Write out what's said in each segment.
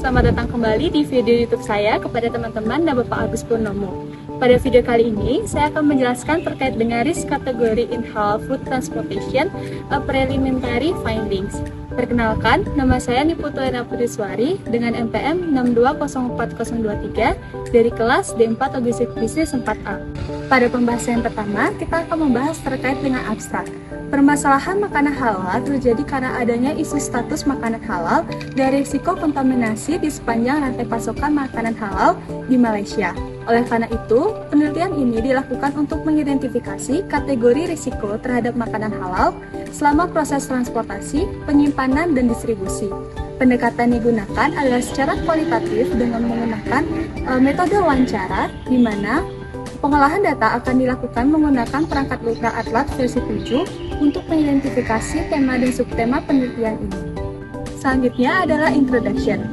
Selamat datang kembali di video YouTube saya kepada teman-teman dan Bapak Agus Purnomo. Pada video kali ini, saya akan menjelaskan terkait dengan risk kategori in halal food transportation, a preliminary findings. Perkenalkan, nama saya Niputu Ena Putriswari dengan NPM 6204023 dari kelas D4 Logistik Bisnis 4A. Pada pembahasan pertama, kita akan membahas terkait dengan abstrak. Permasalahan makanan halal terjadi karena adanya isu status makanan halal dan risiko kontaminasi di sepanjang rantai pasokan makanan halal di Malaysia. Oleh karena itu, penelitian ini dilakukan untuk mengidentifikasi kategori risiko terhadap makanan halal selama proses transportasi, penyimpanan, dan distribusi. Pendekatan digunakan adalah secara kualitatif dengan menggunakan metode wawancara, di mana pengolahan data akan dilakukan menggunakan perangkat Ultra Atlas versi 7 untuk mengidentifikasi tema dan subtema penelitian ini. Selanjutnya adalah introduction.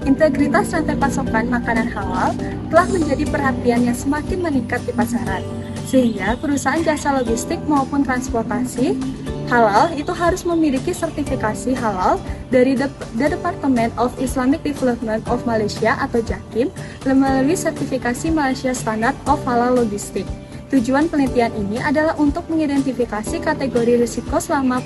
Integritas rantai pasokan makanan halal telah menjadi perhatian yang semakin meningkat di pasaran, sehingga perusahaan jasa logistik maupun transportasi halal itu harus memiliki sertifikasi halal dari The Department of Islamic Development of Malaysia atau JAKIM melalui sertifikasi Malaysia Standard of Halal Logistik. Tujuan penelitian ini adalah untuk mengidentifikasi kategori risiko selama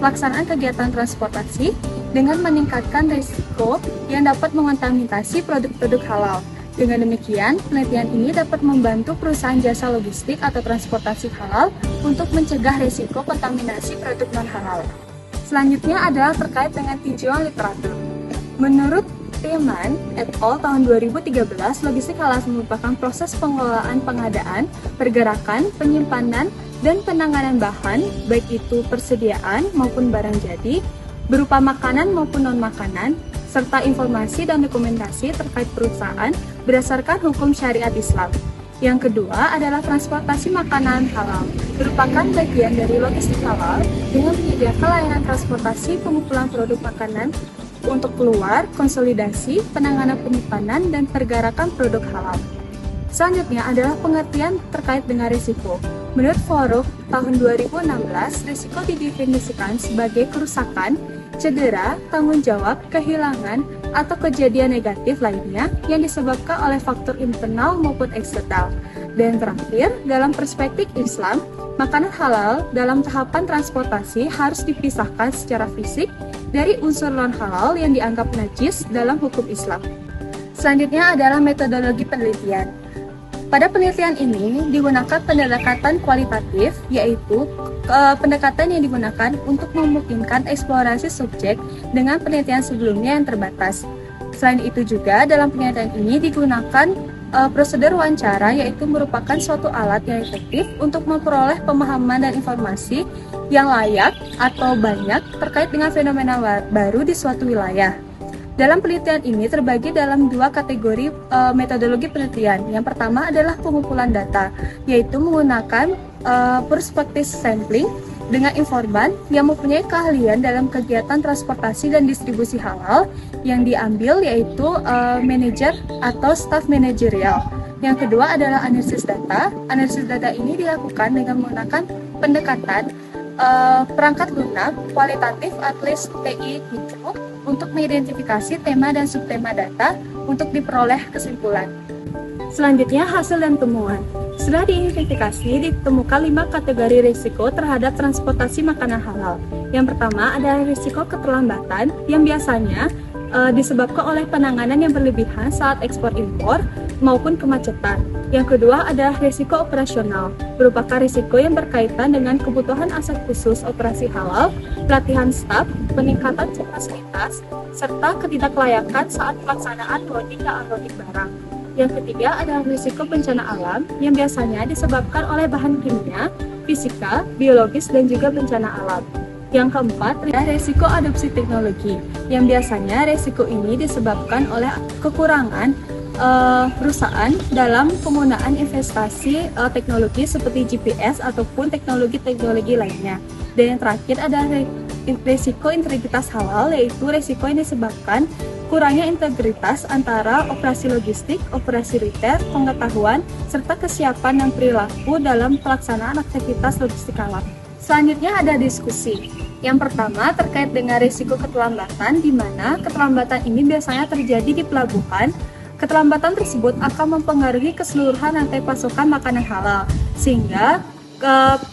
pelaksanaan kegiatan transportasi dengan meningkatkan risiko yang dapat mengontaminasi produk-produk halal. Dengan demikian, penelitian ini dapat membantu perusahaan jasa logistik atau transportasi halal untuk mencegah risiko kontaminasi produk non-halal. Selanjutnya adalah terkait dengan tinjauan literatur. Menurut Tillman et al. Tahun 2013, logistik halal merupakan proses pengelolaan pengadaan, pergerakan, penyimpanan, dan penanganan bahan, baik itu persediaan maupun barang jadi, berupa makanan maupun non-makanan, serta informasi dan dokumentasi terkait perusahaan berdasarkan hukum syariat Islam. Yang kedua adalah transportasi makanan halal, merupakan bagian dari logistik halal dengan menyediakan layanan transportasi pengumpulan produk makanan untuk keluar, konsolidasi, penanganan penyimpanan, dan pergerakan produk halal. Selanjutnya adalah pengertian terkait dengan risiko. Menurut Forum tahun 2016, risiko didefinisikan sebagai kerusakan, cedera, tanggung jawab, kehilangan, atau kejadian negatif lainnya yang disebabkan oleh faktor internal maupun eksternal. Dan terakhir, dalam perspektif Islam, makanan halal dalam tahapan transportasi harus dipisahkan secara fisik dari unsur non-halal yang dianggap najis dalam hukum Islam. Selanjutnya adalah metodologi penelitian. Pada penelitian ini digunakan pendekatan kualitatif, yaitu pendekatan yang digunakan untuk memungkinkan eksplorasi subjek dengan penelitian sebelumnya yang terbatas. Selain itu juga dalam penelitian ini digunakan prosedur wawancara, yaitu merupakan suatu alat yang efektif untuk memperoleh pemahaman dan informasi yang layak atau banyak terkait dengan fenomena baru di suatu wilayah. Dalam penelitian ini terbagi dalam dua kategori metodologi penelitian. Yang pertama adalah pengumpulan data, yaitu menggunakan perspektif sampling dengan informan yang mempunyai keahlian dalam kegiatan transportasi dan distribusi halal yang diambil, yaitu manajer atau staff manajerial. Yang kedua adalah analisis data. Analisis data ini dilakukan dengan menggunakan pendekatan perangkat lunak kualitatif atlas TI itu untuk mengidentifikasi tema dan subtema data untuk diperoleh kesimpulan. Selanjutnya, hasil dan temuan. Setelah diidentifikasi, ditemukan 5 kategori risiko terhadap transportasi makanan halal. Yang pertama adalah risiko keterlambatan yang biasanya disebabkan oleh penanganan yang berlebihan saat ekspor impor maupun kemacetan. Yang kedua adalah risiko operasional, merupakan risiko yang berkaitan dengan kebutuhan aset khusus operasi halal, pelatihan staf, peningkatan kapasitas, serta ketidaklayakan saat pelaksanaan loading dan unloading barang. Yang ketiga adalah risiko bencana alam yang biasanya disebabkan oleh bahan kimia, fisika, biologis, dan juga bencana alam. Yang keempat adalah risiko adopsi teknologi, yang biasanya risiko ini disebabkan oleh kekurangan perusahaan dalam penggunaan investasi teknologi seperti GPS ataupun teknologi-teknologi lainnya. Dan yang terakhir adalah risiko integritas halal, yaitu risiko yang disebabkan kurangnya integritas antara operasi logistik, operasi retail, pengetahuan, serta kesiapan dan perilaku dalam pelaksanaan aktivitas logistik halal. Selanjutnya ada diskusi. Yang pertama terkait dengan risiko keterlambatan, di mana keterlambatan ini biasanya terjadi di pelabuhan. Keterlambatan tersebut akan mempengaruhi keseluruhan rantai pasokan makanan halal, sehingga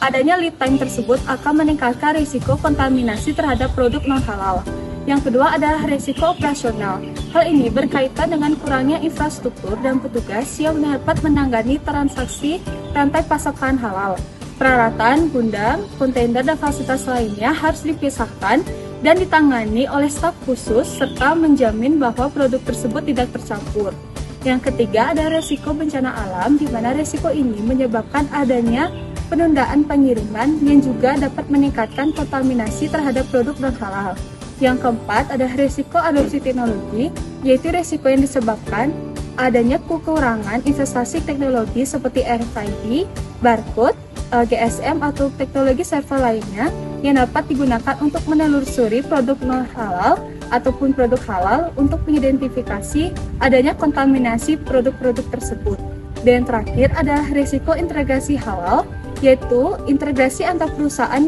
adanya lead time tersebut akan meningkatkan risiko kontaminasi terhadap produk non-halal. Yang kedua adalah risiko operasional. Hal ini berkaitan dengan kurangnya infrastruktur dan petugas yang dapat menangani transaksi rantai pasokan halal. Peralatan, gudang, kontainer, dan fasilitas lainnya harus dipisahkan dan ditangani oleh staf khusus serta menjamin bahwa produk tersebut tidak tercampur. Yang ketiga ada resiko bencana alam, di mana resiko ini menyebabkan adanya penundaan pengiriman yang juga dapat meningkatkan kontaminasi terhadap produk non-halal. Yang keempat ada resiko adopsi teknologi, yaitu resiko yang disebabkan adanya kekurangan investasi teknologi seperti RFID, barcode, GSM atau teknologi server lainnya yang dapat digunakan untuk menelusuri produk non-halal ataupun produk halal untuk mengidentifikasi adanya kontaminasi produk-produk tersebut. Dan terakhir adalah risiko integrasi halal, yaitu integrasi antar perusahaan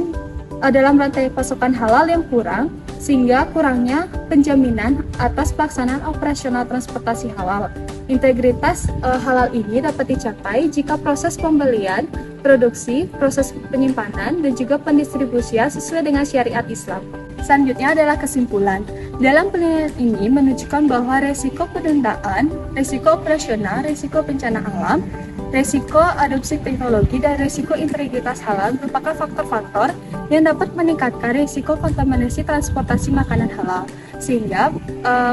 dalam rantai pasokan halal yang kurang, sehingga kurangnya penjaminan atas pelaksanaan operasional transportasi halal. Integritas halal ini dapat dicapai jika proses pembelian, produksi, proses penyimpanan, dan juga pendistribusian sesuai dengan syariat Islam. Selanjutnya adalah kesimpulan. Dalam penelitian ini menunjukkan bahwa resiko penundaan, resiko operasional, resiko bencana alam, resiko adopsi teknologi, dan resiko integritas halal merupakan faktor-faktor yang dapat meningkatkan resiko kontaminasi transportasi makanan halal. Sehingga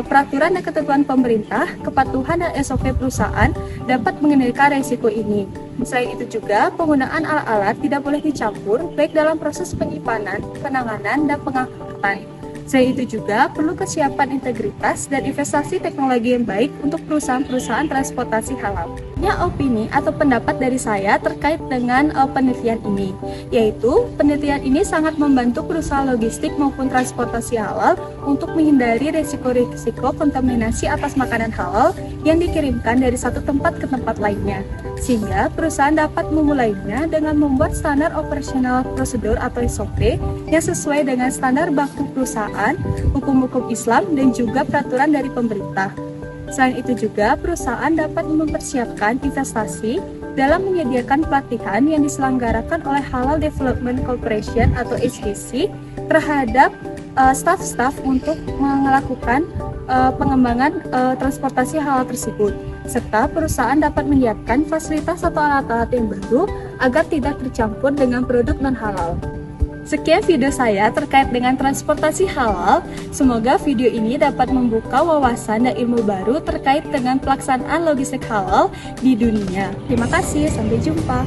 peraturan dan ketentuan pemerintah, kepatuhan dan SOP perusahaan dapat mengendalikan resiko ini. Selain itu juga, penggunaan alat-alat tidak boleh dicampur baik dalam proses penyimpanan, penanganan, dan pengangkutan. Selain itu juga, perlu kesiapan integritas dan investasi teknologi yang baik untuk perusahaan-perusahaan transportasi halal. Ini opini atau pendapat dari saya terkait dengan penelitian ini, yaitu penelitian ini sangat membantu perusahaan logistik maupun transportasi halal untuk menghindari risiko-risiko kontaminasi atas makanan halal yang dikirimkan dari satu tempat ke tempat lainnya. Sehingga perusahaan dapat memulainya dengan membuat standar operasional prosedur atau SOP yang sesuai dengan standar baku perusahaan, hukum-hukum Islam, dan juga peraturan dari pemerintah. Selain itu juga, perusahaan dapat mempersiapkan investasi dalam menyediakan pelatihan yang diselenggarakan oleh Halal Development Corporation atau HDC terhadap staf-staf untuk melakukan pengembangan transportasi halal tersebut, serta perusahaan dapat menyiapkan fasilitas atau alat-alat yang baru agar tidak tercampur dengan produk non-halal. Sekian video saya terkait dengan transportasi halal. Semoga video ini dapat membuka wawasan dan ilmu baru terkait dengan pelaksanaan logistik halal di dunia. Terima kasih, sampai jumpa.